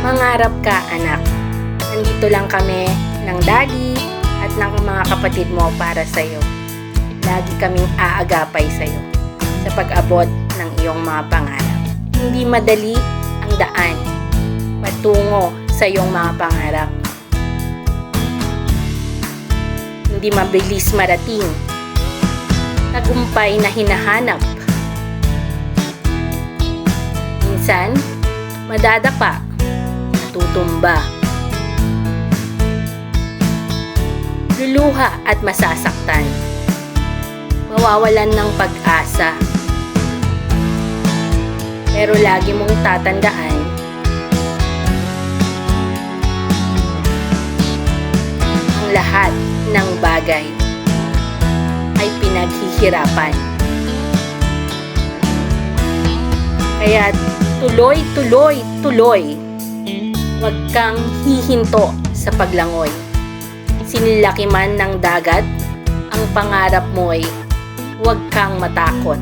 Mangarap ka, anak. Nandito lang kami ng daddy at ng mga kapatid mo para sa'yo. Lagi kaming aagapay sa'yo sa pag-abot ng iyong mga pangarap. Hindi madali ang daan patungo sa iyong mga pangarap. Hindi mabilis marating tagumpay na hinahanap. Minsan, madadapa, tutumba, luluha at masasaktan, mawawalan ng pag-asa. Pero lagi mong tatandaan, ang lahat ng bagay ay pinaghihirapan. Kaya tuloy. Huwag kang hihinto sa paglangoy. Sinlaki man ng dagat ang pangarap mo'y huwag kang matakot.